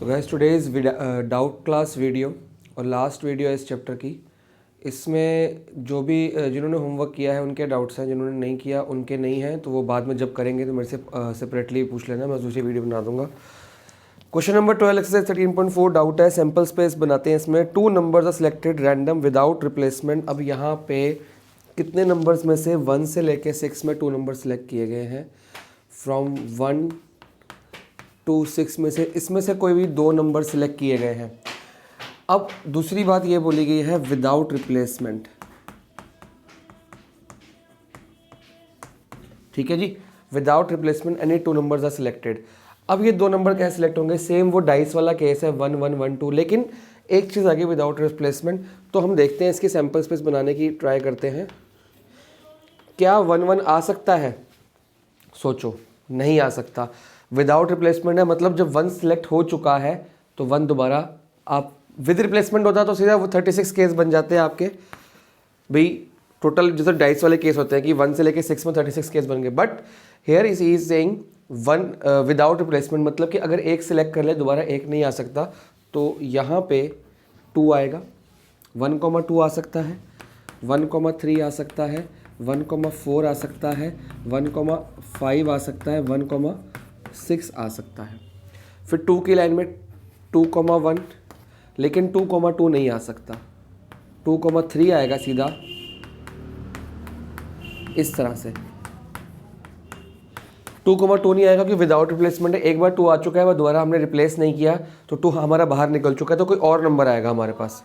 तो guys today is doubt class video और last video है इस चैप्टर की। इसमें जो भी जिन्होंने होमवर्क किया है उनके डाउट्स हैं, जिन्होंने नहीं किया उनके नहीं हैं, तो वो बाद में जब करेंगे तो मेरे से सेपरेटली पूछ लेना, मैं दूसरी वीडियो बना दूंगा। क्वेश्चन नंबर 12 एक्सरसाइज 13.4 डाउट है, सैम्पल स्पेस बनाते हैं। इसमें 2 numbers are selected random without replacement. अब यहाँ पे कितने नंबर्स में से 1 से लेके 6 में 2 नंबर सेलेक्ट किए गए हैं। फ्रॉम 1 to 6 में से इसमें से कोई भी 2 नंबर सिलेक्ट किए गए हैं। अब दूसरी बात ये बोली गई है विदाउट रिप्लेसमेंट। ठीक है जी, without replacement any 2 numbers are selected. अब ये 2 नंबर कैसे सिलेक्ट होंगे? सेम वो डाइस वाला केस है 1 1 1 2, लेकिन एक चीज़ आगे विदाउट रिप्लेसमेंट। तो हम देखते हैं, इसकी सैम्पल स्पेस बनाने की ट्राई करते हैं। क्या 1 1 आ सकता है? सोचो, नहीं आ सकता। विदाउट रिप्लेसमेंट है, मतलब जब 1 सिलेक्ट हो चुका है तो 1 दोबारा, आप विद रिप्लेसमेंट होता तो सीधा वो 36 केस बन जाते हैं आपके भाई। टोटल जैसे डाइस वाले केस होते हैं कि 1 से लेके 6 में 36 केस बन गए, but here is saying 1 without replacement, मतलब कि अगर एक सिलेक्ट कर ले दोबारा एक नहीं आ सकता। तो यहाँ पे 2 आएगा, 1,2 आ सकता है, 1,3 आ सकता है, 1,4 आ सकता है, 1,5 आ सकता है, 1,6 आ सकता है। फिर 2 की लाइन में 2,1, लेकिन 2,2 नहीं आ सकता। 2,3 आएगा सीधा इस तरह से। 2,2 नहीं आएगा क्योंकि विदाउट रिप्लेसमेंट है। एक बार 2 आ चुका है, वह दोबारा हमने रिप्लेस नहीं किया तो 2 हमारा बाहर निकल चुका है, तो कोई और नंबर आएगा हमारे पास।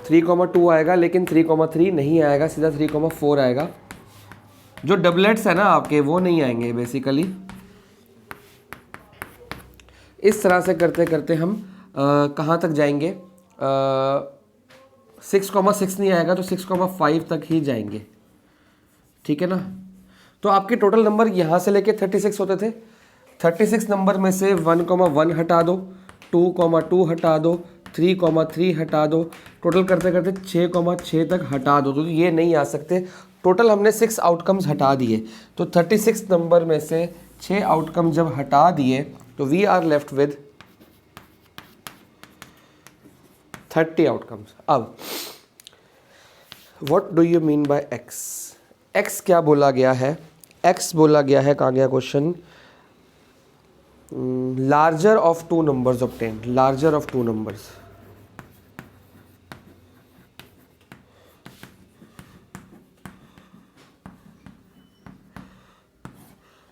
3,2 आएगा, लेकिन 3,3 नहीं आएगा, सीधा 3,4 आएगा। जो डबलेट्स है ना आपके, वो नहीं आएंगे बेसिकली। इस तरह से करते करते हम कहाँ तक जाएंगे? 6,6 नहीं आएगा तो 6,5 तक ही जाएंगे। ठीक है ना? तो आपके टोटल नंबर यहाँ से लेके 36 होते थे। 36 नंबर में से 1,1 हटा दो, 2,2 हटा दो, 3,3 हटा दो, टोटल करते करते 6,6 तक हटा दो। तो ये नहीं आ सकते। टोटल हमने 6 आउटकम्स हटा दिए, तो 36 नंबर में से 6 आउटकम जब हटा दिए तो we are left with 30 outcomes. अब what do you mean by X? X क्या बोला गया है? एक्स बोला गया है, कहाँ गया question? Larger of 2 numbers obtain, larger of 2 numbers.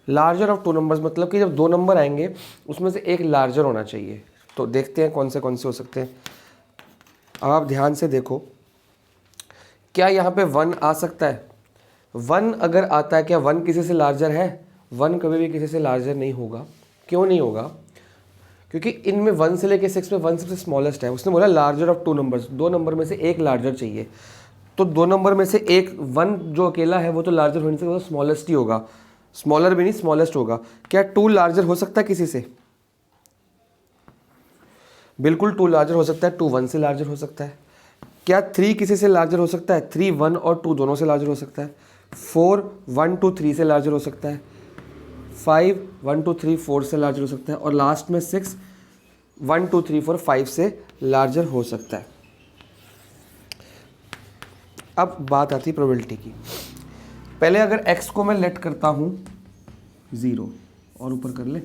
Larger of 2 numbers मतलब कि जब 2 नंबर आएंगे उसमें से एक लार्जर होना चाहिए। तो देखते हैं कौन से हो सकते हैं। अब आप ध्यान से देखो, क्या यहाँ पे 1 आ सकता है? 1 अगर आता है, क्या 1 किसी से लार्जर है? 1 कभी भी किसी से लार्जर नहीं होगा। क्यों नहीं होगा? क्योंकि इनमें 1 से लेके 6 में 1 सबसे स्मॉलेस्ट है। उसने बोला लार्जर ऑफ 2 नंबर्स, 2 नंबर में से एक लार्जर चाहिए। तो 2 नंबर में से एक 1 जो अकेला है वो तो लार्जर होने से वो स्मॉलेस्ट ही होगा, स्मॉलर भी नहीं स्मॉलेस्ट होगा। क्या 2 लार्जर हो सकता है किसी से? बिल्कुल 2 लार्जर हो सकता है। 2 1 से लार्जर हो सकता है। क्या 3 किसी से लार्जर हो सकता है? 3 1 और 2 दोनों से लार्जर हो सकता है। 4 1 2 3 से लार्जर हो सकता है। 5 1 2 3 4 से लार्जर हो सकता है। और लास्ट में 6 1 2 3 4 5 से लार्जर हो सकता है। अब बात आती है प्रोबेबिलिटी की। पहले अगर x को मैं लेट करता हूं 0 और ऊपर कर ले,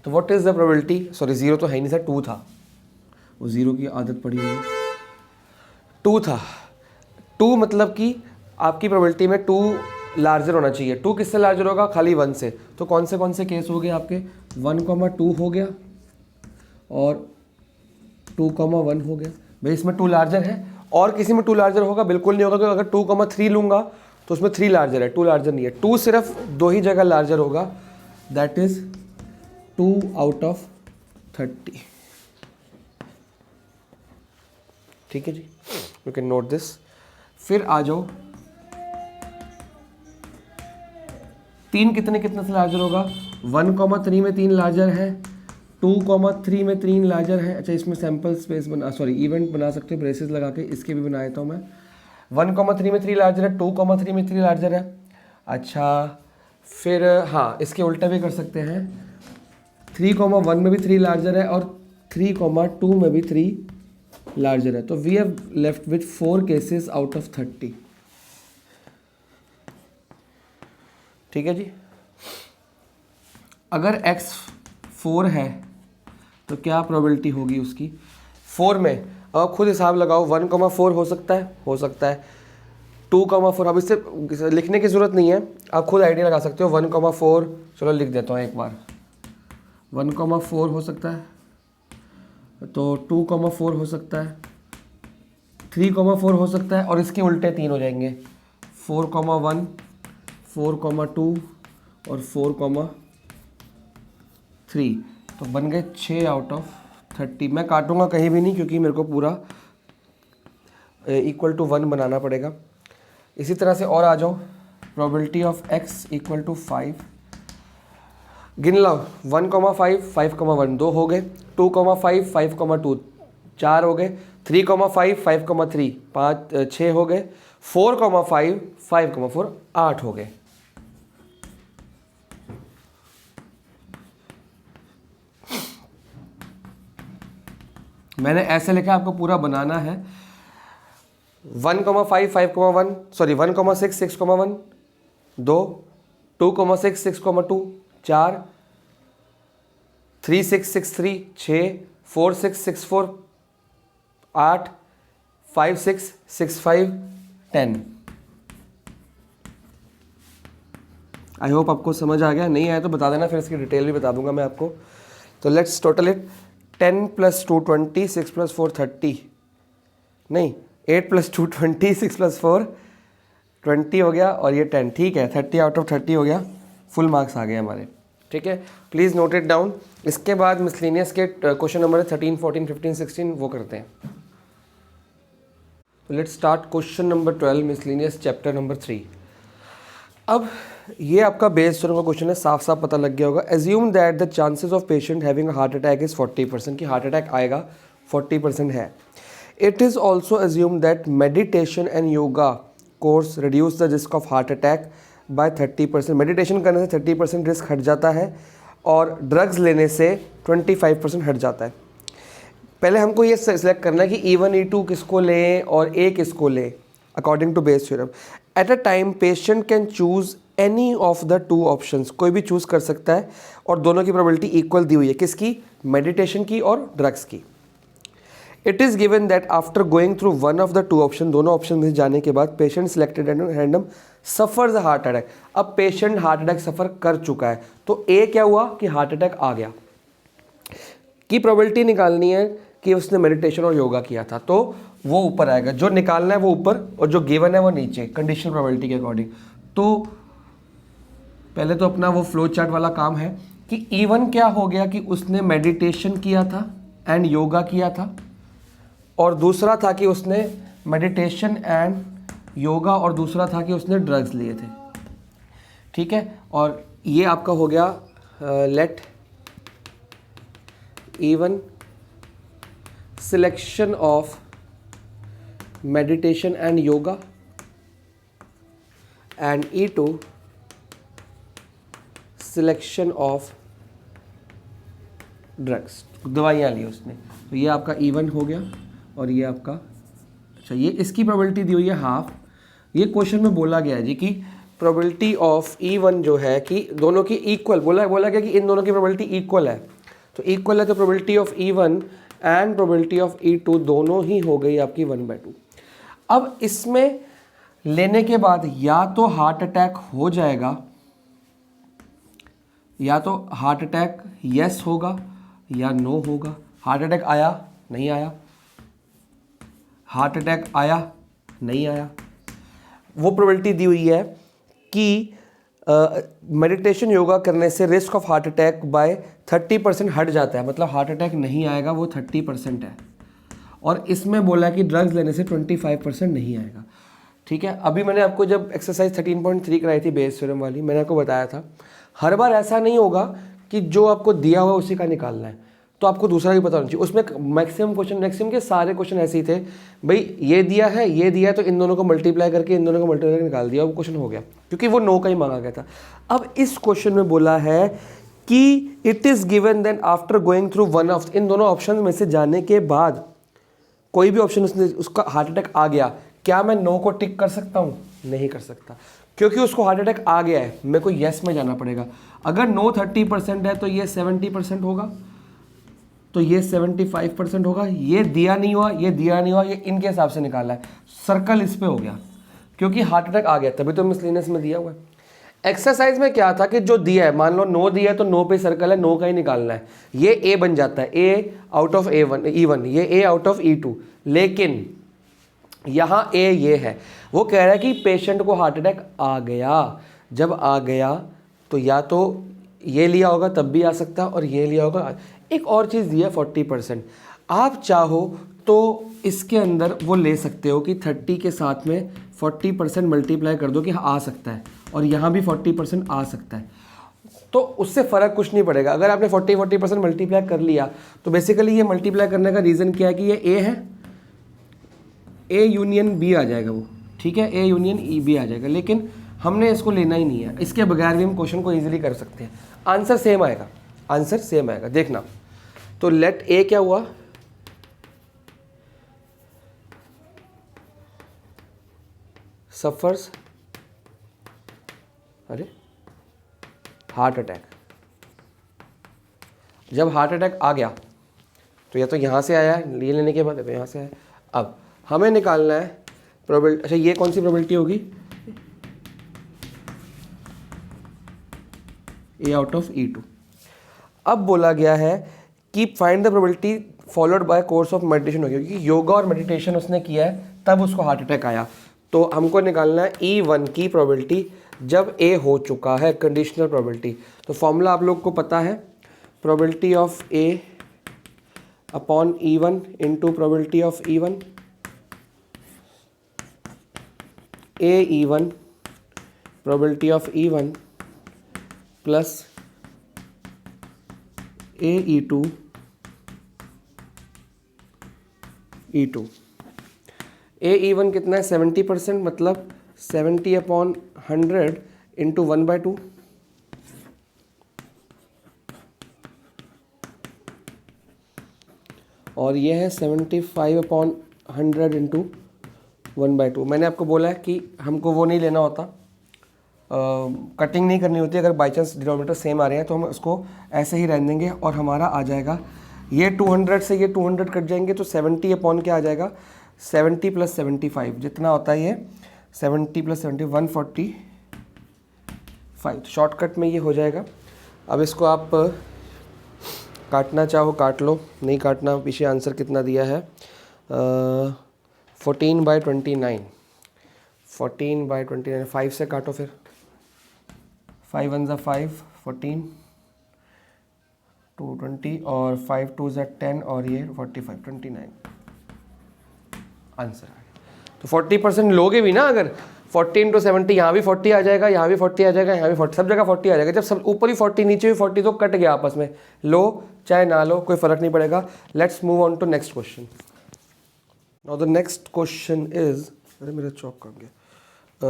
तो what is the probability? Sorry 0 तो है ही नहीं सर, 2 था। वो 0 की आदत पड़ी हुई है। 2 था। 2 मतलब कि आपकी प्रोबेबिलिटी में 2 लार्जर होना चाहिए। 2 किससे लार्जर होगा? खाली 1 से। तो कौन से केस हो गए आपके? 1,2 हो गया और 2,1 हो गया। भाई इसमें 2 लार्जर है। और किसी में 2 लार्जर होगा? बिल्कुल नहीं होगा, क्योंकि अगर 2,3 लूंगा तो उसमें 3 लार्जर है, 2 लार्जर नहीं है। 2 सिर्फ 2 ही जगह लार्जर होगा, दैट इज 2 आउट ऑफ 30। ठीक है जी, यू कैन नोट दिस। फिर आ जाओ 3 कितने से लार्जर होगा? 1,3 में 3 लार्जर है, 2,3 में 3 लार्जर है। अच्छा, इसमें सैम्पल स्पेस इवेंट बना सकते हो ब्रेसेस लगा के, इसके भी बना देता हूँ मैं। 1,3 में 3 लार्जर है, 2,3 में 3 लार्जर है, अच्छा फिर हाँ, इसके उल्टा भी कर सकते हैं, 3,1 में भी 3 लार्जर है और 3,2 में भी 3 लार्जर है, तो we have left with 4 cases out of 30। ठीक है जी। अगर x 4 है तो क्या प्रोबेबिलिटी होगी उसकी 4 में, अब खुद हिसाब लगाओ, 1,4 हो सकता है, 2,4, अब इससे लिखने की ज़रूरत नहीं है, आप खुद आइडिया लगा सकते हो। 1,4, चलो लिख देता हूँ एक बार, 1,4 हो सकता है, तो 2,4 हो सकता है, 3,4 हो सकता है, और इसके उल्टे 3 हो जाएंगे, 4,1, 4,2 और 4,3, तो बन गए 6 आउट ऑफ 30। मैं काटूंगा कहीं भी नहीं क्योंकि मेरे को पूरा इक्वल टू 1 बनाना पड़ेगा। इसी तरह से और आ जाओ, probability of x equal to 5, गिन लो, 1,5, 5,1 2 हो गए, 2,5, 5,2 4 हो गए, 3,5, 5,3 5 6 हो गए, 4,5, 5,4 8 हो गए। मैंने ऐसे लिखा, आपको पूरा बनाना है। 1,5, 5,1 सॉरी 1,6, 6,1 2, 2,6, 6,2 4, 3, 6, 6, 3 6, 4, 6, 6, 4 8, 5, 6, 6, 5 10। आई होप आपको समझ आ गया, नहीं आया तो बता देना, फिर इसकी डिटेल भी बता दूंगा मैं आपको। तो लेट्स टोटल इट, 10 + 2 20, 6 + 4 30, नहीं 8 + 2 20, 6 + 4 20 हो गया, और ये 10, ठीक है, 30 आउट ऑफ 30 हो गया, फुल मार्क्स आ गए हमारे। ठीक है, प्लीज़ नोट इट डाउन। इसके बाद मिसलेनियस के क्वेश्चन नंबर 13, 14, 15, 16 वो करते हैं। तो let's start question number 12, miscellaneous chapter number 3। अब ये आपका बेस का क्वेश्चन है, साफ साफ पता लग गया होगा। Assume that the chances of patient having heart attack is 40%, कि हार्ट अटैक आएगा 40% है। It is also assume that meditation and yoga course reduce the risk of heart attack by 30%। Meditation करने से 30% रिस्क हट जाता है और ड्रग्स लेने से 25% हट जाता है। पहले हमको ये सिलेक्ट करना है कि E1 E2 किसको लें और A किसको लें according to Bayes theorem. At a time patient can choose any of the 2 options, कोई भी चूज़ कर सकता है, और दोनों की प्रोबेबिलिटी इक्वल दी हुई है, किसकी, मेडिटेशन की और ड्रग्स की। It is given that after going through one of the 2 option, दोनों ऑप्शन में जाने के बाद patient selected random suffers heart attack. अब पेशेंट हार्ट अटैक सफ़र कर चुका है, तो ए क्या हुआ कि हार्ट अटैक आ गया, की प्रोबेबिलिटी निकालनी है कि उसने मेडिटेशन और योगा किया था, तो वो ऊपर आएगा, जो निकालना है वो ऊपर और जो गिवन है वो नीचे, कंडीशनल प्रोबेबिलिटी के अकॉर्डिंग। तो पहले तो अपना वो फ्लो चार्ट वाला काम है कि E1 क्या हो गया कि उसने मेडिटेशन किया था एंड योगा किया था, और दूसरा था कि उसने मेडिटेशन एंड योगा, और दूसरा था कि उसने ड्रग्स लिए थे। ठीक है, और ये आपका हो गया let E1 selection of meditation and yoga and E2 selection of drugs, दवाइयाँ ली उसने। तो ये आपका E1 हो गया, और ये आपका, अच्छा ये इसकी प्रोबेबिलिटी दी हुई है हाफ। ये क्वेश्चन में बोला गया है जी कि प्रोबेबिलिटी ऑफ E1 जो है कि दोनों की इक्वल, बोला गया कि इन दोनों की प्रोबेबिलिटी इक्वल है, तो इक्वल है, तो probability of E1 and probability of E2 दोनों ही हो गई आपकी 1/2। अब इसमें लेने के बाद या तो हार्ट अटैक हो जाएगा, या तो हार्ट अटैक यस होगा या नो होगा। हार्ट अटैक आया, नहीं आया, हार्ट अटैक आया, नहीं आया। वो प्रोबेबिलिटी दी हुई है कि मेडिटेशन योगा करने से risk of heart attack by 30% हट जाता है, मतलब हार्ट अटैक नहीं आएगा, वो 30% है। और इसमें बोला है कि ड्रग्स लेने से 25% नहीं आएगा। ठीक है, अभी मैंने आपको जब एक्सरसाइज 13.3 कराई थी बेस थ्योरम वाली, मैंने आपको बताया था हर बार ऐसा नहीं होगा कि जो आपको दिया हुआ उसी का निकालना है। तो तो आपको दूसरा भी पता होना चाहिए। उसमें मैक्सिमम के सारे क्वेश्चन ऐसे ही थे, भाई ये दिया है तो इन दोनों को मल्टीप्लाई करके निकाल दिया, वो क्वेश्चन हो गया, क्योंकि वो 9 का ही मांगा गया था। अब इस क्वेश्चन में बोला है कि it is given then after going through one of, इन दोनों ऑप्शन में से जाने के बाद कोई भी ऑप्शन उसका हार्ट अटैक आ गया, क्या मैं नो को टिक कर सकता हूँ? नहीं कर सकता, क्योंकि उसको हार्ट अटैक आ गया है, मेरे को येस में जाना पड़ेगा। अगर नो 30% है तो ये 70% होगा, तो ये 75% होगा। ये दिया नहीं हुआ, ये इनके हिसाब से निकाला है, सर्कल इस पे हो गया, क्योंकि हार्ट अटैक आ गया, तभी तो मिसलिनियस में दिया हुआ है। एक्सरसाइज में क्या था कि जो दिया है, मान लो नो दिया है तो नो पे सर्कल है, नो का ही निकालना है, ये ए बन जाता है, ए आउट ऑफ E1, ये ए आउट ऑफ E2, लेकिन यहाँ ए ये है, वो कह रहा है कि पेशेंट को हार्ट अटैक आ गया। जब आ गया तो या तो ये लिया होगा तब भी आ सकता है, और ये लिया होगा। एक और चीज़ दिया 40%, आप चाहो तो इसके अंदर वो ले सकते हो कि 30 के साथ में 40% मल्टीप्लाई कर दो कि आ सकता है, और यहाँ भी 40% आ सकता है, तो उससे फ़र्क कुछ नहीं पड़ेगा। अगर आपने 40% मल्टीप्लाई कर लिया तो बेसिकली ये मल्टीप्लाई करने का रीज़न क्या है कि ये ए है, ए यूनियन बी आ जाएगा वो, ठीक है, ए यूनियन ई बी आ जाएगा, लेकिन हमने इसको लेना ही नहीं है, इसके बगैर भी हम क्वेश्चन को ईजिली कर सकते हैं। आंसर सेम आएगा, देखना। तो लेट ए क्या हुआ, सफर्स हार्ट अटैक। जब हार्ट अटैक आ गया तो या तो यहाँ से आया है, ये लेने के बाद तो यहाँ से आया। अब हमें निकालना है प्रोबेबिलिटी। अच्छा, ये कौन सी प्रोबेबिलिटी होगी? ए आउट ऑफ E2। अब बोला गया है कि find the probability followed by course of meditation हो गया, क्योंकि योगा और मेडिटेशन उसने किया है तब उसको हार्ट अटैक आया। तो हमको निकालना है E1 की प्रोबेबिलिटी जब ए हो चुका है, कंडीशनल प्रोबेबिलिटी। तो फॉर्मूला आप लोग को पता है, probability of A upon E1 into probability of E1, E1 probability of E1 plus E2 E1 कितना है? 70%, मतलब 70/100 इंटू 1/2, और ये है 75/100 इंटू 1/2। मैंने आपको बोला है कि हमको वो नहीं लेना होता, कटिंग नहीं करनी होती। अगर बाई चांस डिनोमिनेटर सेम आ रहे हैं तो हम उसको ऐसे ही रहने देंगे, और हमारा आ जाएगा ये 200 से ये 200 कट जाएंगे, तो 70 अपॉन क्या आ जाएगा? 70 + 75 जितना होता है ये 70 + 70 145। शॉर्टकट में ये हो जाएगा। अब इसको आप काटना चाहो काट लो, नहीं काटना, पीछे आंसर कितना दिया है 14/29। 14/29, 5 से काटो फिर, 5 1 ज़ा 5, 14, 2 20 और 5 2 ज़ा 10 और ये 45, 29 आंसर आ गया। तो 40% लोगे भी ना, अगर 40 × 70, यहाँ भी 40 आ जाएगा, यहाँ भी 40 आ जाएगा, यहाँ भी 40, सब जगह 40 आ जाएगा। जब सब ऊपर ही 40 नीचे भी 40 तो कट गया आपस में, लो चाहे ना लो कोई फ़र्क नहीं पड़ेगा। Let's move on to next question. Now the next question is, अरे मेरा चौक कहाँ गया?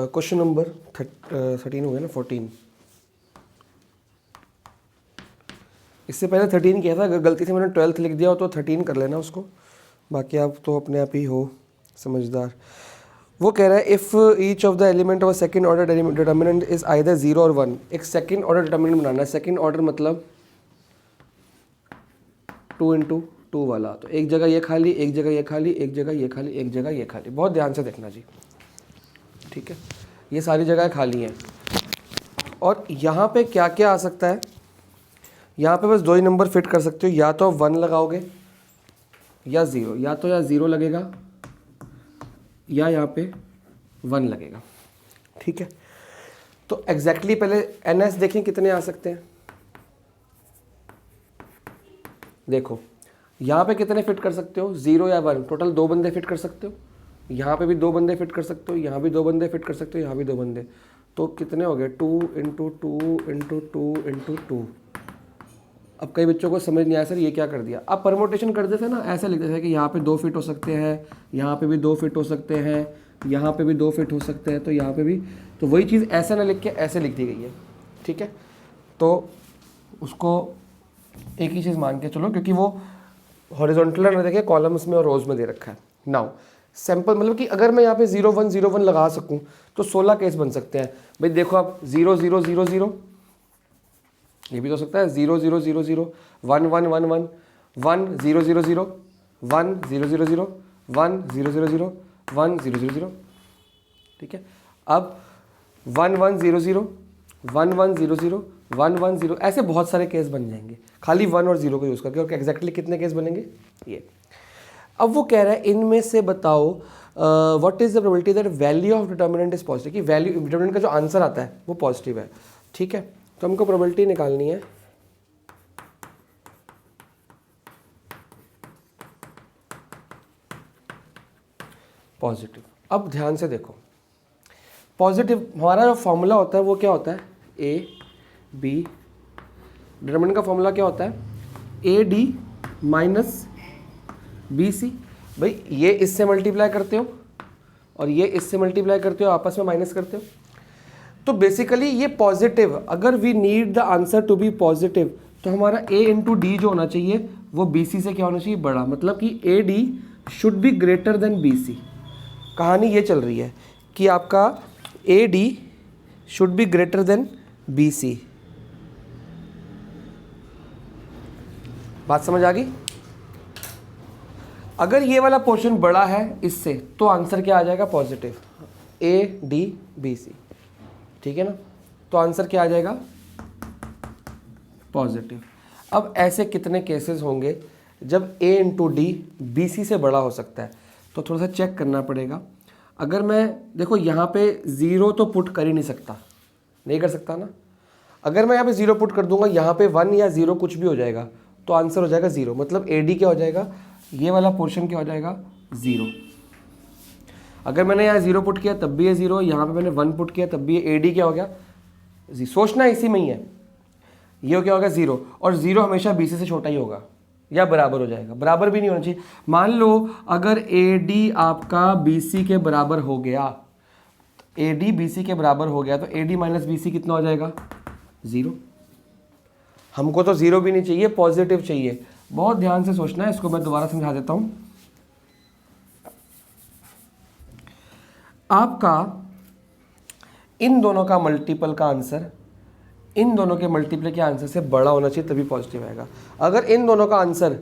क्वेश्चन नंबर 13 हो गया ना, 14। इससे पहले 13 किया था, अगर गलती से मैंने 12th लिख दिया हो तो 13 कर लेना उसको, बाकी आप तो अपने आप ही हो समझदार। वो कह रहा है if each of the element of second order determinant is either 0 और 1। एक सेकंड ऑर्डर डिटर्मिनेंट बनाना है। सेकंड ऑर्डर मतलब 2 × 2 वाला, तो एक जगह ये खाली, एक जगह ये खाली, एक जगह ये खाली, एक जगह ये खाली। बहुत ध्यान से देखना जी, ठीक है, ये सारी जगह खाली हैं। और यहाँ पे क्या क्या आ सकता है? यहाँ पे बस 2 ही नंबर फिट कर सकते हो, या तो 1 लगाओगे या 0, या तो 0 लगेगा या यहाँ पे 1 लगेगा, ठीक है। तो एग्जैक्टली पहले NS देखें कितने आ सकते हैं। देखो यहाँ पे कितने फिट कर सकते हो, 0 या 1, टोटल 2 बंदे फिट कर सकते हो। यहाँ पे भी 2 बंदे फिट कर सकते हो, यहाँ भी 2 बंदे फिट कर सकते हो, यहाँ भी 2 बंदे। तो कितने हो गए? 2 × 2 × 2 × 2 × 2, अब कई बच्चों को समझ नहीं आया सर ये क्या कर दिया। अब परमोटेशन करते थे ना, ऐसे लिखते थे कि यहाँ पे 2 फिट हो सकते हैं, यहाँ पे भी 2 फिट हो सकते हैं, यहाँ पे भी 2 फिट हो सकते हैं, तो यहाँ पे भी, तो वही चीज़ ऐसे ना लिख के ऐसे लिख दी गई है, ठीक है। तो उसको एक ही चीज़ मान के चलो, क्योंकि वो हॉरिजॉन्टल ना देखे कॉलम्स में और रोज में दे रखा है। नाउ सैम्पल मतलब कि अगर मैं यहाँ पे 0 1 0 1 लगा सकूँ तो 16 केस बन सकते हैं। भाई देखो आप 0 0 0 0, ये भी तो हो सकता है 0 0 0 0 1 1 1 1 1 0 0 0 1 0 0 0 1 0 0 0 1 0 0 0, ठीक है। अब 1 1 0 0 1 1 0 0 1 1 0, ऐसे बहुत सारे केस बन जाएंगे खाली 1 और 0 को यूज़ करके। और एग्जैक्टली कितने केस बनेंगे ये। अब वो कह रहा है इनमें से बताओ what is the probability that value of determinant is positive, कि वैल्यू डिटर्मिनेंट का जो आंसर आता है वो पॉजिटिव है, ठीक है। तो हमको प्रोबेबिलिटी निकालनी है पॉजिटिव। अब ध्यान से देखो, पॉजिटिव हमारा जो फॉर्मूला होता है वो क्या होता है, ए बी, डिटर्मिनेंट का फॉर्मूला क्या होता है, A D minus B C. भाई ये इससे मल्टीप्लाई करते हो और ये इससे मल्टीप्लाई करते हो, आपस में माइनस करते हो, तो बेसिकली ये पॉजिटिव, अगर we need the answer to be positive तो हमारा a इंटू डी जो होना चाहिए वो बी सी से क्या होना चाहिए, बड़ा। मतलब कि A D should be greater than B C. कहानी ये चल रही है कि आपका A D should be greater than B C. बात समझ आ गई। अगर ये वाला पोर्शन बड़ा है इससे तो आंसर क्या आ जाएगा, positive, A D B C, ठीक है ना। तो आंसर क्या आ जाएगा, पॉजिटिव। अब ऐसे कितने केसेस होंगे जब ए इंटू डी बी सी से बड़ा हो सकता है, तो थोड़ा सा चेक करना पड़ेगा। अगर मैं देखो यहाँ पे 0 तो पुट कर ही नहीं सकता, नहीं कर सकता ना। अगर मैं यहाँ पे 0 पुट कर दूंगा, यहाँ पे 1 या 0 कुछ भी हो जाएगा, तो आंसर हो जाएगा 0। मतलब ए डी क्या हो जाएगा, ये वाला पोर्शन क्या हो जाएगा, 0। अगर मैंने यहाँ 0 पुट किया तब भी ये 0, यहाँ पे मैंने 1 पुट किया तब भी ये, ए डी क्या हो गया, सोचना इसी में ही है, ये क्या होगा 0। और 0 हमेशा बी सी से छोटा ही होगा या बराबर हो जाएगा, बराबर भी नहीं होना चाहिए। मान लो अगर ए डी आपका बी सी के बराबर हो गया, ए डी बी सी के बराबर हो गया, तो A D minus B C कितना हो जाएगा, 0। हमको तो 0 भी नहीं चाहिए, पॉजिटिव चाहिए। बहुत ध्यान से सोचना है, इसको मैं दोबारा समझा देता हूं। आपका इन दोनों का मल्टीपल का आंसर इन दोनों के मल्टीपल के आंसर से बड़ा होना चाहिए तभी पॉजिटिव आएगा। अगर इन दोनों का आंसर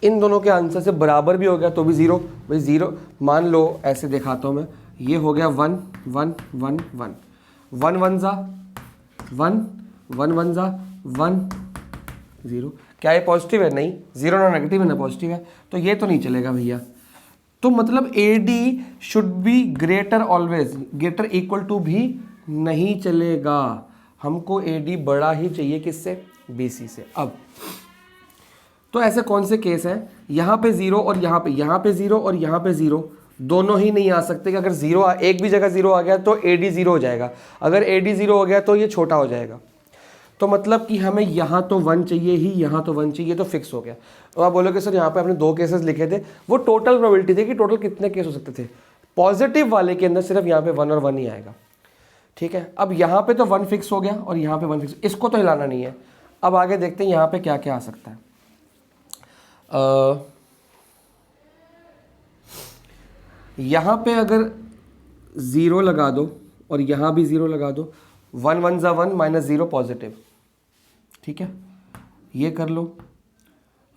इन दोनों के आंसर से बराबर भी हो गया तो भी 0। भाई 0 मान लो, ऐसे दिखाता हूं मैं, ये हो गया 1 1 1 1 1 1 जा 1 1 1 जा 1 0। क्या ये पॉजिटिव है, नहीं, 0 ना नेगेटिव है ना पॉजिटिव है, तो ये तो नहीं चलेगा भैया। तो मतलब A D should be greater always, greater equal to भी नहीं चलेगा, हमको ए डी बड़ा ही चाहिए, किससे, बी सी से। अब तो ऐसे कौन से केस हैं, यहाँ पे 0 और यहाँ पे 0 और यहाँ पे 0 दोनों ही नहीं आ सकते कि अगर 0 एक भी जगह 0 आ गया तो ए डी 0 हो जाएगा, अगर ए डी 0 हो गया तो ये छोटा हो जाएगा। तो मतलब कि हमें यहाँ तो 1 चाहिए ही, यहाँ तो 1 चाहिए, तो फिक्स हो गया। तो आप बोलोगे सर यहाँ पे आपने 2 केसेस लिखे थे, वो टोटल प्रोबेबिलिटी थी कि टोटल कितने केस हो सकते थे। पॉजिटिव वाले के अंदर सिर्फ यहाँ पे 1 और 1 ही आएगा, ठीक है। अब यहाँ पे तो 1 फिक्स हो गया और यहाँ पे 1 फिक्स, इसको तो हिलाना नहीं है। अब आगे देखते हैं यहाँ पे क्या क्या आ सकता है। यहाँ पे अगर 0 लगा दो और यहाँ भी 0 लगा दो, 1 1 जा 1 माइनस 0 पॉजिटिव, ठीक है, ये कर लो।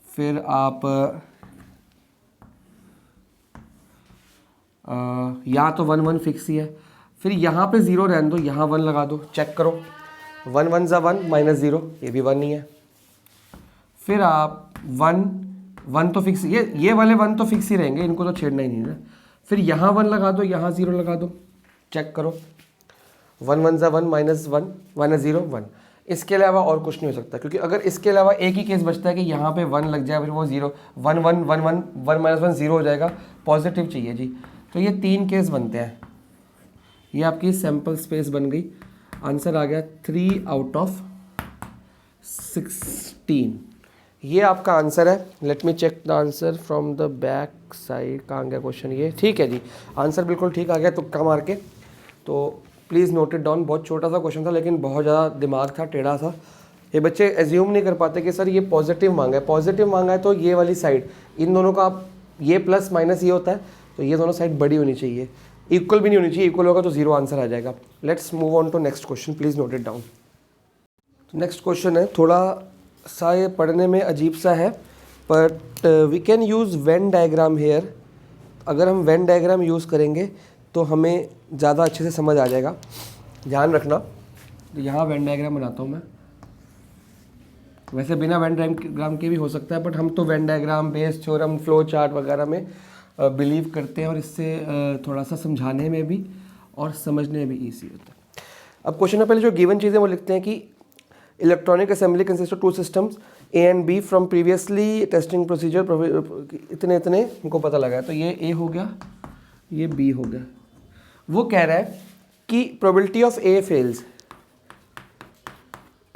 फिर आप यहाँ तो 1 1 फिक्स ही है, फिर यहाँ पे 0 रहने दो, यहाँ 1 लगा दो, चेक करो, 1 1 जा 1 माइनस 0, ये भी 1 ही है। फिर आप 1 1 तो फिक्स, ये वाले 1 तो फिक्स ही रहेंगे, इनको तो छेड़ना ही नहीं है। फिर यहाँ 1 लगा दो, यहाँ 0 लगा दो, चेक करो, 1 1 जा 1 माइनस 1 माइनस 0 1। इसके अलावा और कुछ नहीं हो सकता, क्योंकि अगर इसके अलावा एक ही केस बचता है कि यहाँ पे 1 लग जाए, फिर वो 0 1 1 1 1 1 माइनस 1 0 हो जाएगा, पॉजिटिव चाहिए जी। तो ये 3 केस बनते हैं। ये आपकी सैम्पल स्पेस बन गई, आंसर आ गया 3 आउट ऑफ 16। ये आपका आंसर है। Let me check the answer from the back side. कहाँ गया क्वेश्चन? ये ठीक है जी, आंसर बिल्कुल ठीक आ गया तुक्का मार के। तो प्लीज़ नोट इट डाउन। बहुत छोटा सा क्वेश्चन था लेकिन बहुत ज़्यादा दिमाग था, टेढ़ा था। ये बच्चे एज्यूम नहीं कर पाते कि सर ये पॉजिटिव मांगा है, पॉजिटिव मांगा है तो ये वाली साइड, इन दोनों का आप ये प्लस माइनस ये होता है, तो ये दोनों साइड बड़ी होनी चाहिए, इक्वल भी नहीं होनी चाहिए। इक्वल होगा तो जीरो आंसर आ जाएगा। Let's move on to next question, please note it down. Next question है, थोड़ा सा ये पढ़ने में अजीब सा है, but we can use Venn diagram here. अगर हम वेन डायग्राम यूज़ करेंगे तो हमें ज़्यादा अच्छे से समझ आ जाएगा। ध्यान रखना, तो यहाँ वेन डायग्राम बनाता हूँ मैं। वैसे बिना वेन डायग्राम के भी हो सकता है, बट हम तो Venn diagram, Bayes theorem, flow chart वगैरह में बिलीव करते हैं, और इससे थोड़ा सा समझाने में भी और समझने में भी ईजी होता है। अब क्वेश्चन में पहले जो गिवन चीज़ें वो लिखते हैं कि electronic assembly consist of two systems A and B from previously testing procedure, इतने इतने हमको पता लगा है। तो ये ए हो गया, ये बी हो गया। वो कह रहा है कि probability of A fails,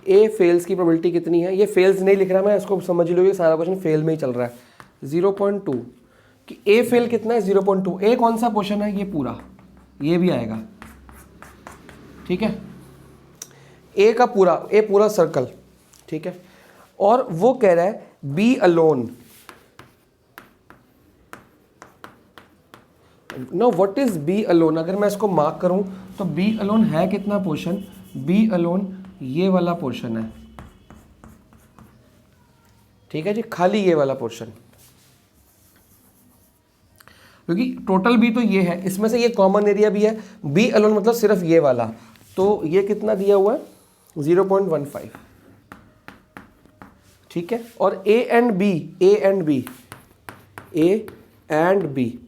A fails की प्रोबेबिलिटी कितनी है। ये फेल्स नहीं लिख रहा मैं, इसको समझ लो, ये सारा क्वेश्चन फेल में ही चल रहा है। 0.2 कि ए फेल कितना है, 0.2। ए कौन सा पोर्शन है, ये पूरा, ये भी आएगा, ठीक है, ए का पूरा, ए पूरा सर्कल, ठीक है। और वो कह रहा है B alone. No what is B alone? अगर मैं इसको मार्क करूं तो बी अलोन है कितना पोर्शन, बी अलोन ये वाला पोर्शन है, ठीक है जी, खाली ये वाला पोर्शन, क्योंकि टोटल बी तो ये है, इसमें से ये कॉमन एरिया भी है। बी अलोन मतलब सिर्फ ये वाला, तो ये कितना दिया हुआ है, 0.15, ठीक है। और A and B, A and B, A and B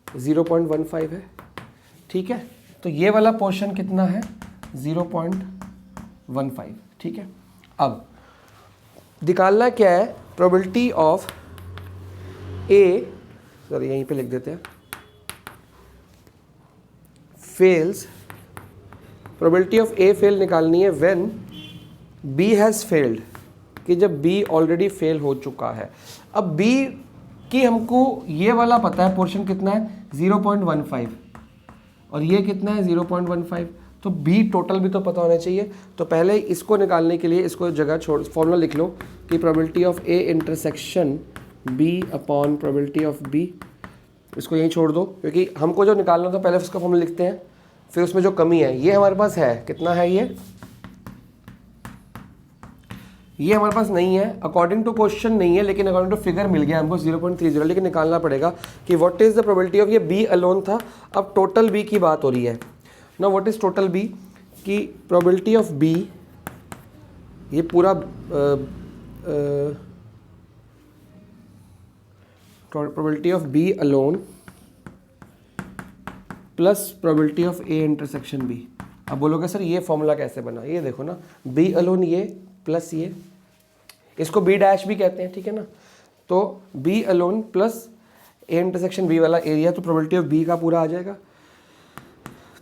0.15 है, ठीक है। तो ये वाला पोर्शन कितना है, 0.15, ठीक है। अब निकालना क्या है, प्रोबेबिलिटी ऑफ ए, सॉरी यहीं पे लिख देते हैं, fails, probability of A fail निकालनी है व्हेन बी हैज़ फेल्ड, कि जब बी ऑलरेडी फेल हो चुका है। अब बी की हमको ये वाला पता है पोर्शन कितना है, 0.15, और ये कितना है 0.15, तो बी टोटल भी तो पता होना चाहिए। तो पहले इसको निकालने के लिए इसको जगह छोड़, फॉर्मूला लिख लो कि probability of A intersection B upon probability of B, इसको यहीं छोड़ दो, क्योंकि हमको जो निकालना था पहले उसका फॉर्मूला लिखते हैं, फिर उसमें जो कमी है ये हमारे पास है, कितना है ये हमारे पास नहीं है, अकॉर्डिंग टू क्वेश्चन नहीं है, लेकिन अकॉर्डिंग टू फिगर मिल गया हमको 0.30, लेकिन निकालना पड़ेगा कि what is the probability of, ये बी अलोन था, अब टोटल बी की बात हो रही है ना। व्हाट इज टोटल बी, कि प्रोबेबिलिटी ऑफ बी, ये पूरा probability of B alone plus probability of A intersection B. अब बोलोगे सर ये फॉर्मूला कैसे बना, ये देखो ना, बी अलोन ये प्लस ये, इसको बी डैश भी कहते हैं, ठीक है ना। तो B alone plus A intersection B वाला एरिया, तो प्रोबेबिलिटी ऑफ बी का पूरा आ जाएगा।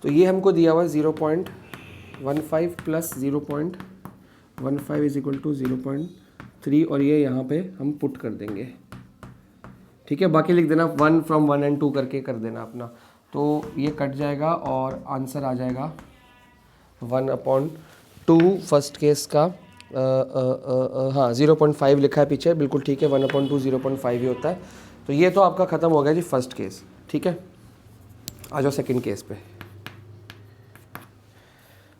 तो ये हमको दिया हुआ है 0.15 प्लस 0.15 इज इक्वल टू 0.3, और ये यहाँ पे हम पुट कर देंगे, ठीक है। बाकी लिख देना 1 फ्रॉम 1 and 2 करके कर देना अपना, तो ये कट जाएगा और आंसर आ जाएगा 1/2 फर्स्ट केस का। हाँ 0.5 लिखा है पीछे, बिल्कुल ठीक है, 1/2 0.5 ही होता है। तो ये तो आपका ख़त्म हो गया जी फर्स्ट केस, ठीक है। आ जाओ सेकंड केस पे।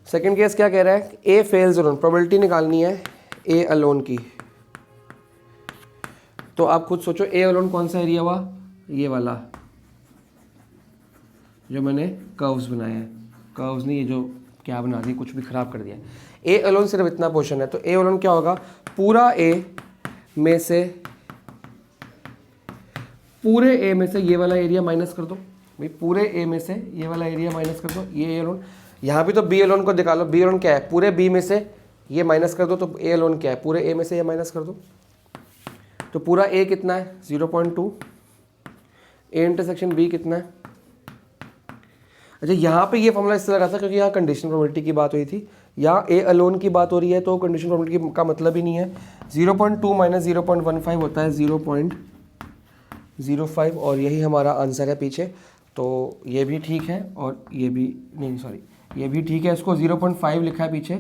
सेकंड केस क्या कह रहा है, ए फेल्स अलोन, प्रोबेबिलिटी निकालनी है ए अलोन की। तो आप खुद सोचो ए अलोन कौन सा एरिया हुआ, ये वाला जो मैंने कर्व्स बनाए हैं, कर्व्स नहीं, ये जो क्या बना दिया, कुछ भी खराब कर दिया। ए अलोन सिर्फ इतना पोर्शन है, तो ए अलोन क्या होगा, पूरा ए में से, पूरे ए में से ये वाला एरिया माइनस कर दो भाई, पूरे ए में से ये वाला एरिया माइनस कर दो, ये ए अलोन। यहाँ भी तो बी अलोन को निकालो, बी अलोन क्या है, पूरे बी में से ये माइनस कर दो, तो ए अलोन क्या है, पूरे ए में से ये माइनस कर दो, तो पूरा ए कितना है 0.2, ए इंटरसेक्शन बी कितना है। अच्छा यहाँ पे ये फॉर्मूला इससे लगा था क्योंकि यहाँ कंडीशनल प्रोबेबिलिटी की बात हुई थी, या ए अलोन की बात हो रही है तो कंडीशन प्रोबेबिलिटी का मतलब ही नहीं है। 0.2 माइनस 0.15 होता है 0.05 और यही हमारा आंसर है पीछे। तो ये भी ठीक है और ये भी नहीं, सॉरी ये भी ठीक है, इसको 0.5 लिखा है पीछे,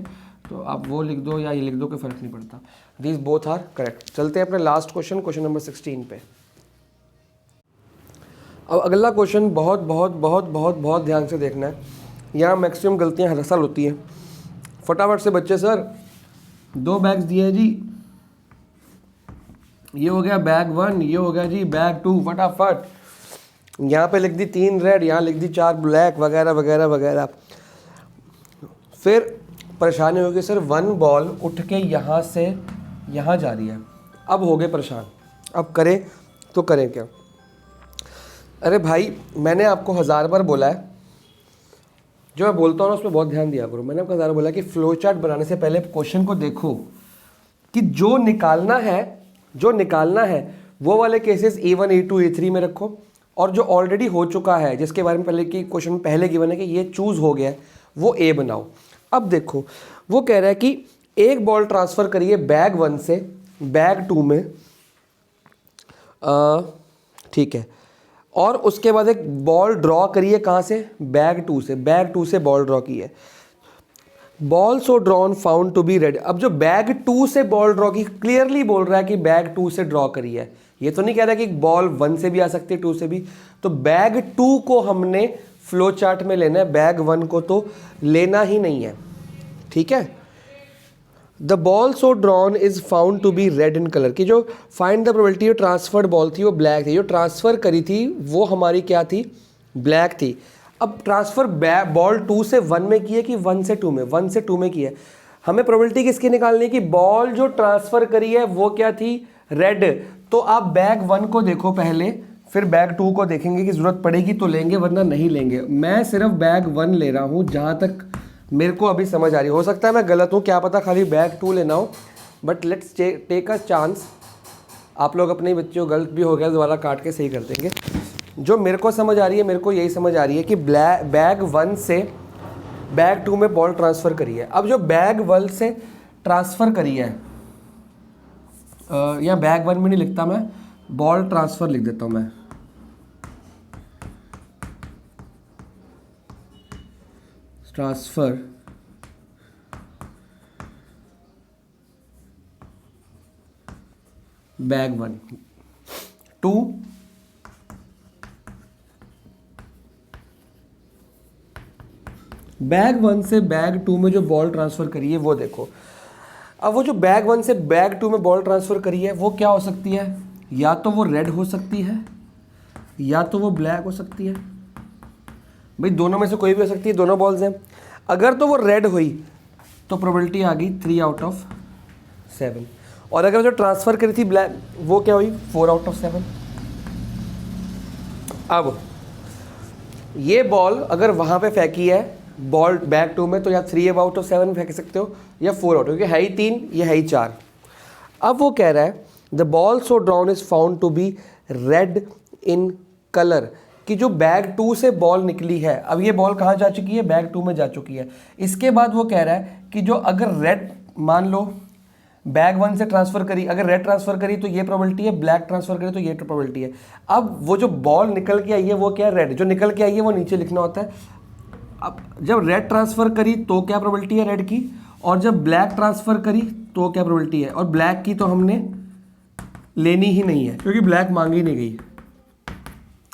तो आप वो लिख दो या ये लिख दो, कोई फर्क नहीं पड़ता। These both are correct. चलते हैं अपने लास्ट क्वेश्चन, क्वेश्चन नंबर 16 पे। अब अगला क्वेश्चन बहुत बहुत बहुत बहुत बहुत ध्यान से देखना है, यहाँ मैक्सिमम गलतियाँ हर साल होती हैं। फटाफट से बच्चे, सर 2 बैग्स दिए हैं जी, ये हो गया बैग 1, ये हो गया जी बैग 2, फटाफट। यहाँ पे लिख दी 3 रेड, यहाँ लिख दी 4 ब्लैक, वगैरह वगैरह वगैरह। फिर परेशानी होगी, सर 1 बॉल उठ के यहाँ से यहाँ जा रही है। अब हो गए परेशान, अब करें तो करें क्या? अरे भाई मैंने आपको 1000 बार बोला है, जो मैं बोलता हूँ ना उस पर बहुत ध्यान दिया करो। मैंने आपको 1000 बोला कि फ्लो चार्ट बनाने से पहले क्वेश्चन को देखो कि जो निकालना है वो वाले केसेस E1 E2 E3 में रखो, और जो ऑलरेडी हो चुका है जिसके बारे में पहले की क्वेश्चन पहले गिवन है कि ये चूज़ हो गया है, वो ए बनाओ। अब देखो वो कह रहा है कि एक बॉल ट्रांसफ़र करिए बैग 1 से बैग 2 में, ठीक है, और उसके बाद एक बॉल ड्रॉ करिए कहाँ से? बैग 2 से। बैग 2 से बॉल ड्रॉ की है, ball so drawn found to be red. अब जो बैग 2 से बॉल ड्रॉ की, क्लियरली बोल रहा है कि बैग 2 से ड्रॉ करी है, ये तो नहीं कह रहा कि बॉल 1 से भी आ सकती है 2 से भी। तो बैग 2 को हमने फ्लो चार्ट में लेना है, बैग 1 को तो लेना ही नहीं है, ठीक है। The ball so drawn is found to be red in colour की जो फाइंड द प्रोबेबिलिटी जो ट्रांसफर्ड बॉल थी वो ब्लैक थी, जो ट्रांसफ़र करी थी वो हमारी क्या थी? ब्लैक थी। अब ट्रांसफ़र बॉल 2 से 1 में की है कि 1 से 2 में? 1 से 2 में की है। हमें प्रोबेबिलिटी किसकी निकालनी है कि बॉल जो ट्रांसफ़र करी है वो क्या थी? रेड। तो आप बैग 1 को देखो पहले, फिर बैग 2 को देखेंगे कि ज़रूरत पड़ेगी तो लेंगे वरना नहीं लेंगे। मैं सिर्फ बैग 1 ले रहा हूँ जहाँ तक मेरे को अभी समझ आ रही। हो सकता है मैं गलत हूँ, क्या पता खाली बैग 2 लेना हो, but let's take a chance. आप लोग अपने बच्चों गलत भी हो गया दोबारा काट के सही कर देंगे। जो मेरे को समझ आ रही है, मेरे को यही समझ आ रही है कि बैग 1 से बैग 2 में बॉल ट्रांसफ़र करी है। अब जो बैग 1 से ट्रांसफ़र करी है, या बैग 1 में नहीं लिखता मैं, बॉल ट्रांसफ़र लिख देता हूँ मैं। ट्रांसफ़र बैग 1 टू बैग 1 से बैग 2 में जो बॉल ट्रांसफ़र करी है वो देखो। अब वो जो बैग 1 से बैग 2 में बॉल ट्रांसफ़र करी है वो क्या हो सकती है? या तो वो रेड हो सकती है या तो वो ब्लैक हो सकती है। भाई दोनों में से कोई भी हो सकती है, दोनों बॉल्स हैं। अगर तो वो रेड हुई तो प्रोबेबिलिटी आ गई 3 आउट ऑफ 7, और अगर जो ट्रांसफ़र करी थी ब्लैक वो क्या हुई? 4 आउट ऑफ 7। अब ये बॉल अगर वहाँ पे फेंकी है बॉल बैग 2 में तो या 3 आउट ऑफ 7 फेंक सकते हो या 4 आउट, क्योंकि है ही 3, ये है ही 4। अब वो कह रहा है the ball so drawn is found to be red in colour, कि जो बैग 2 से बॉल निकली है, अब ये बॉल कहाँ जा चुकी है? बैग 2 में जा चुकी है। इसके बाद वो कह रहा है कि जो अगर रेड, मान लो बैग 1 से ट्रांसफ़र करी, अगर रेड ट्रांसफ़र करी तो ये प्रोबेबिलिटी है, ब्लैक ट्रांसफ़र करी तो ये प्रोबेबिलिटी है। अब वो जो बॉल निकल के आई है वो क्या है? रेड। जो निकल के आई है वो नीचे लिखना होता है। अब जब रेड ट्रांसफ़र करी तो क्या प्रोबेबिलिटी है रेड की, और जब ब्लैक ट्रांसफ़र करी तो क्या प्रोबेबिलिटी है? और ब्लैक की तो हमने लेनी ही नहीं है क्योंकि ब्लैक मांगी नहीं गई।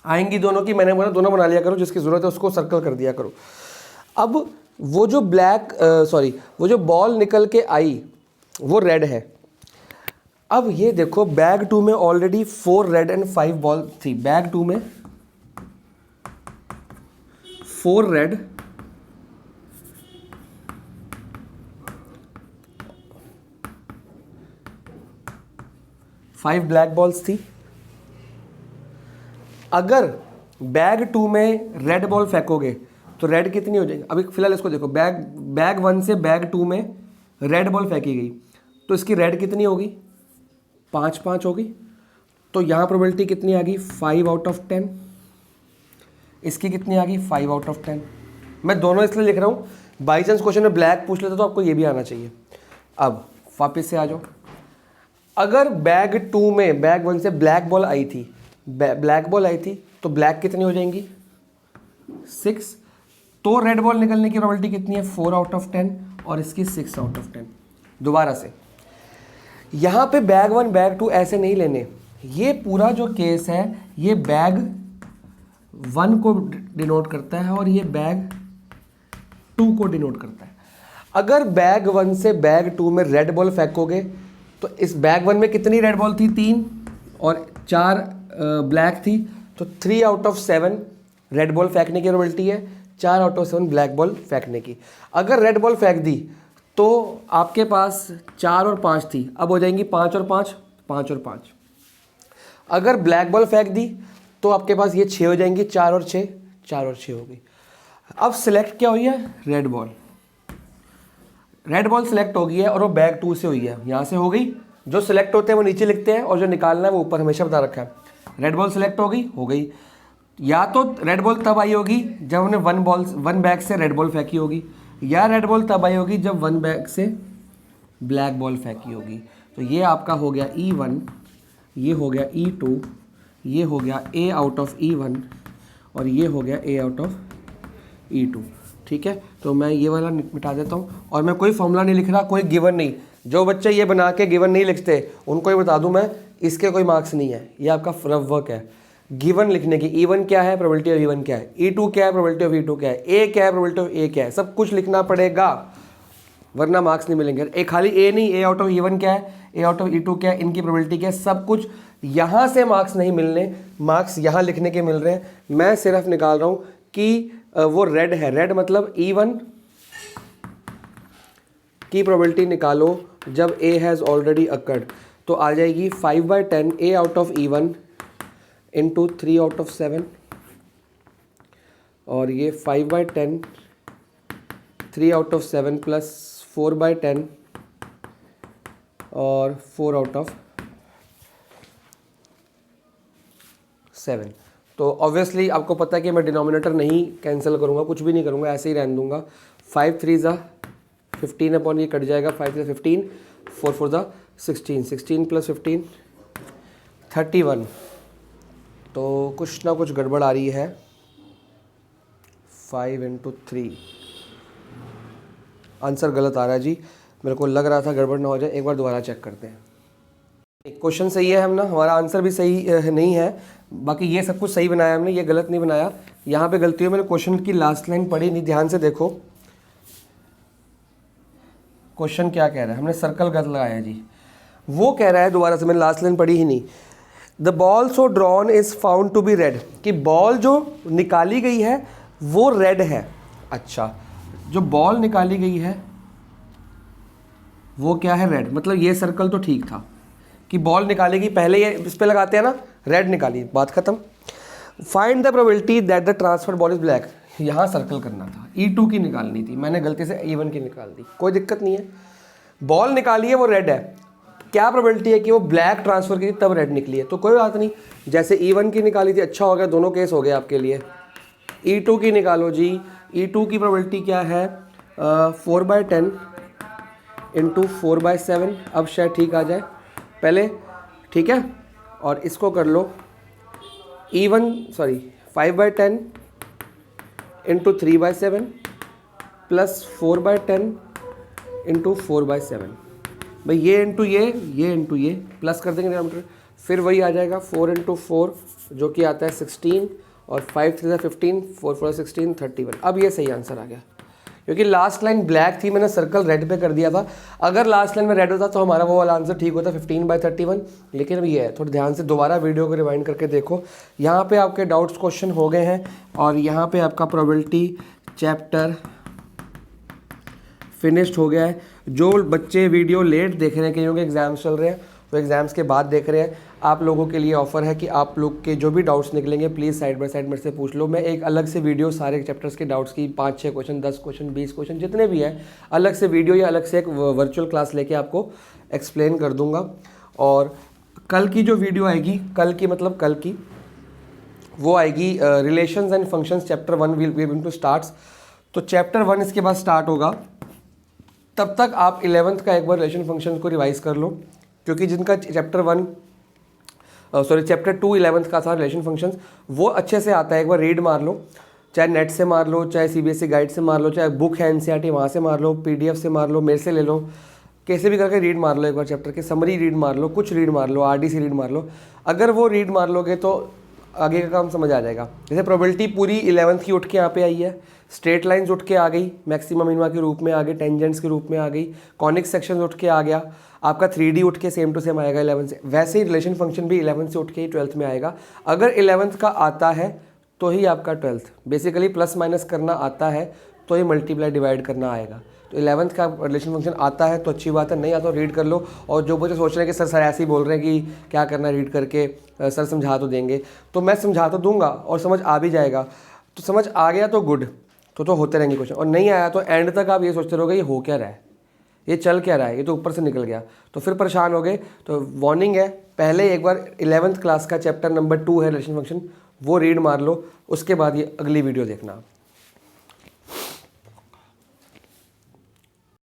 आएंगी दोनों की, मैंने बोला दोनों बना लिया करो, जिसकी ज़रूरत है उसको सर्कल कर दिया करो। अब वो जो वो जो बॉल निकल के आई वो रेड है। अब ये देखो बैग 2 में ऑलरेडी 4 रेड एंड 5 बॉल थी। बैग 2 में 4 रेड, 5 ब्लैक बॉल्स थी। अगर बैग 2 में रेड बॉल फेंकोगे तो रेड कितनी हो जाएगी? अभी फिलहाल इसको देखो, बैग 1 से बैग 2 में रेड बॉल फेंकी गई तो इसकी रेड कितनी होगी? 5 होगी। तो यहाँ प्रोबेबिलिटी कितनी आ गई? 5 आउट ऑफ 10। इसकी कितनी आ गई? 5 आउट ऑफ 10। मैं दोनों इसलिए लिख रहा हूँ बाई चांस क्वेश्चन में ब्लैक पूछ लेता तो आपको ये भी आना चाहिए। अब वापस से आ जाओ, अगर बैग 2 में बैग 1 से ब्लैक बॉल आई थी, ब्लैक बॉल आई थी तो ब्लैक कितनी हो जाएंगी 6, तो रेड बॉल निकलने की प्रोबेबिलिटी कितनी है 4 आउट ऑफ 10 और इसकी 6 आउट ऑफ 10। दोबारा से यहाँ पे बैग 1 बैग 2 ऐसे नहीं लेने, ये पूरा जो केस है ये बैग 1 को डिनोट करता है और ये बैग 2 को डिनोट करता है। अगर बैग 1 से बैग 2 में रेड बॉल फेंकोगे तो इस बैग 1 में कितनी रेड बॉल थी 3 और 4 ब्लैक थी, तो 3 आउट ऑफ 7 रेड बॉल फेंकने की प्रोबेबिलिटी है, 4 आउट ऑफ 7 ब्लैक बॉल फेंकने की। अगर रेड बॉल फेंक दी तो आपके पास 4 और 5 थी, अब हो जाएंगी 5 और 5, 5 और 5। अगर ब्लैक बॉल फेंक दी तो आपके पास ये 6 हो जाएंगी, 4 और 6, 4 और 6 हो गई। अब सिलेक्ट क्या हुई है red ball, red ball select हो गई है और वो बैग 2 से हुई है, यहाँ से हो गई। जो सिलेक्ट होते हैं वो नीचे लिखते हैं और जो निकालना है वो ऊपर हमेशा बता रखा है। रेड बॉल सिलेक्ट हो गई। या तो रेड बॉल तब आई होगी जब हमने 1 बैग से रेड बॉल फेंकी होगी, या रेड बॉल तब आई होगी जब 1 बैग से ब्लैक बॉल फेंकी होगी। तो ये आपका हो गया E1, ये हो गया E2, ये हो गया A आउट ऑफ E1 और ये हो गया A आउट ऑफ E2। ठीक है, तो मैं ये वाला मिटा देता हूँ और मैं कोई फॉर्मूला नहीं लिख रहा, कोई गिवन नहीं। जो बच्चे ये बना के गिवन नहीं लिखते उनको ही बता दूँ मैं, इसके कोई मार्क्स नहीं है, ये आपका रफ वर्क है गिवन लिखने की। E1 क्या है, प्रोबेबिलिटी ऑफ E1 क्या है, E2 क्या है, प्रोबेबिलिटी ऑफ E2 क्या है, A क्या है, प्रोबेबिलिटी ऑफ A क्या है, सब कुछ लिखना पड़ेगा वरना मार्क्स नहीं मिलेंगे। एक खाली A नहीं, A आउट ऑफ E1 क्या है, A आउट ऑफ E2 क्या है, इनकी प्रोबेबिलिटी क्या है, सब कुछ। यहाँ से मार्क्स नहीं मिलने, मार्क्स यहाँ लिखने के मिल रहे हैं। मैं सिर्फ निकाल रहा हूँ कि वो रेड है, रेड मतलब E1 की प्रोबेबिलिटी निकालो जब A हैज़ ऑलरेडी अकर्ड, तो आ जाएगी 5/10 A out of E1 into 3 out of 7 और ये 5/10 3 आउट ऑफ 7 प्लस 4/10 और 4 आउट ऑफ 7। तो ऑब्वियसली आपको पता है कि मैं डिनोमिनेटर नहीं कैंसिल करूँगा, कुछ भी नहीं करूँगा, ऐसे ही रहने दूँगा। 5 3 ज़ा 15 अपॉन ये कट जाएगा, 5 3 15, 4 4 ज़ा 16, 16 प्लस 15 31। तो कुछ ना कुछ गड़बड़ आ रही है। 5 इंटू 3 आंसर गलत आ रहा है जी, मेरे को लग रहा था गड़बड़ ना हो जाए, एक बार दोबारा चेक करते हैं। क्वेश्चन सही है हम ना, हमारा आंसर भी सही नहीं है, बाकी ये सब कुछ सही बनाया हमने, ये गलत नहीं बनाया। यहाँ पे गलती हुई, मैंने क्वेश्चन की लास्ट लाइन पढ़ी नहीं, ध्यान से देखो क्वेश्चन क्या कह रहा है। हमने सर्कल गलत लगाया जी, वो कह रहा है दोबारा से, मैंने लास्ट लाइन पढ़ी ही नहीं। The ball so drawn is found to be red, कि बॉल जो निकाली गई है वो रेड है। अच्छा, जो बॉल निकाली गई है वो क्या है रेड, मतलब ये सर्कल तो ठीक था कि बॉल निकालेगी, पहले ये इस पे लगाते हैं ना, रेड निकाली, बात खत्म। Find the probability that the transfer ball is black, यहाँ सर्कल करना था, E2 की निकालनी थी, मैंने गलती से E1 की निकाल दी, कोई दिक्कत नहीं है। बॉल निकाली है वो रेड है, क्या प्रोबेबिलिटी है कि वो ब्लैक ट्रांसफर की थी तब रेड निकली है, तो कोई बात नहीं। जैसे E1 की निकाली थी, अच्छा हो गया, दोनों केस हो गए आपके लिए। E2 की निकालो जी, E2 की प्रोबेबिलिटी क्या है 4/10 इंटू 4/7, अब शायद ठीक आ जाए पहले, ठीक है। और इसको कर लो 5/10 इंटू 3/7 प्लस 4/10 इंटू 4/7। भाई ये इंटू ये प्लस कर देंगे डिनोमिनेटर, फिर वही आ जाएगा 4 इंटू 4 जो कि आता है 16 और 5 3 15, 4 4 16 31। अब ये सही आंसर आ गया, क्योंकि लास्ट लाइन ब्लैक थी, मैंने सर्कल रेड पे कर दिया था। अगर लास्ट लाइन में रेड होता तो हमारा वो वाला आंसर ठीक होता 15/31, लेकिन अब ये है। थोड़ा ध्यान से दोबारा वीडियो को रिवाइंड करके देखो, यहाँ पे आपके डाउट्स क्वेश्चन हो गए हैं और यहाँ पे आपका प्रोबेबिलिटी चैप्टर फिनिश्ड हो गया है। जो बच्चे वीडियो लेट देख रहे हैं क्योंकि एग्ज़ाम्स चल रहे हैं, तो एग्ज़ाम्स के बाद देख रहे हैं, आप लोगों के लिए ऑफ़र है कि आप लोग के जो भी डाउट्स निकलेंगे प्लीज़ साइड बाय साइड मेरे से पूछ लो। मैं एक अलग से वीडियो सारे चैप्टर्स के डाउट्स की 5-6 क्वेश्चन, 10 क्वेश्चन, 20 क्वेश्चन जितने भी हैं, अलग से वीडियो या अलग से एक वर्चुअल क्लास लेके आपको एक्सप्लेन कर दूंगा। और कल की जो वीडियो आएगी, कल की वो आएगी relations and functions chapter 1 will be able to starts. तो चैप्टर 1 इसके बाद स्टार्ट होगा, तब तक आप 11th का एक बार रिलेशन फंक्शन को रिवाइज कर लो, क्योंकि जिनका चैप्टर 2 11th का था रिलेशन फंक्शंस, वो अच्छे से आता है। एक बार रीड मार लो, चाहे नेट से मार लो, चाहे सीबीएसई गाइड से मार लो, चाहे बुक है एनसीईआरटी वहाँ से मार लो, पीडीएफ से मार लो, मेरे से ले लो, कैसे भी करके रीड मार लो, एक बार चैप्टर के समरी रीड मार लो, कुछ रीड मार लो, आरडीसी रीड मार लो। अगर वो रीड मार लोगे तो आगे का काम समझ आ जाएगा। जैसे प्रोबेबिलिटी पूरी 11th की उठ के यहाँ पे आई है, स्ट्रेट लाइंस उठ के आ गई, मैक्सिमम मिनिमा के रूप में आ गई, टेंजेंट्स के रूप में आ गई, कॉनिक सेक्शंस उठ के आ गया, आपका 3D उठ के सेम टू सेम आएगा 11th से। वैसे ही रिलेशन फंक्शन भी 11th से उठ के ही 12th में आएगा। अगर 11th का आता है तो ही आपका 12th, बेसिकली प्लस माइनस करना आता है तो ही मल्टीप्लाई डिवाइड करना आएगा। तो 11th का रिलेशन फंक्शन आता है तो अच्छी बात है, नहीं आता तो रीड कर लो। और जो बच्चे सोच रहे हैं कि सर ऐसे ही बोल रहे हैं कि क्या करना है रीड करके, सर समझा तो देंगे, तो मैं समझा तो दूंगा और समझ आ भी जाएगा। तो समझ आ गया तो गुड, तो होते रहेंगे क्वेश्चन, और नहीं आया तो एंड तक आप ये सोचते रहोगे ये हो क्या रहा है, ये चल क्या रहा है, ये तो ऊपर से निकल गया, तो फिर परेशान हो गए। तो वार्निंग है, पहले एक बार 11th क्लास का चैप्टर नंबर 2 है रिलेशन फंक्शन, वो रीड मार लो, उसके बाद ये अगली वीडियो देखना।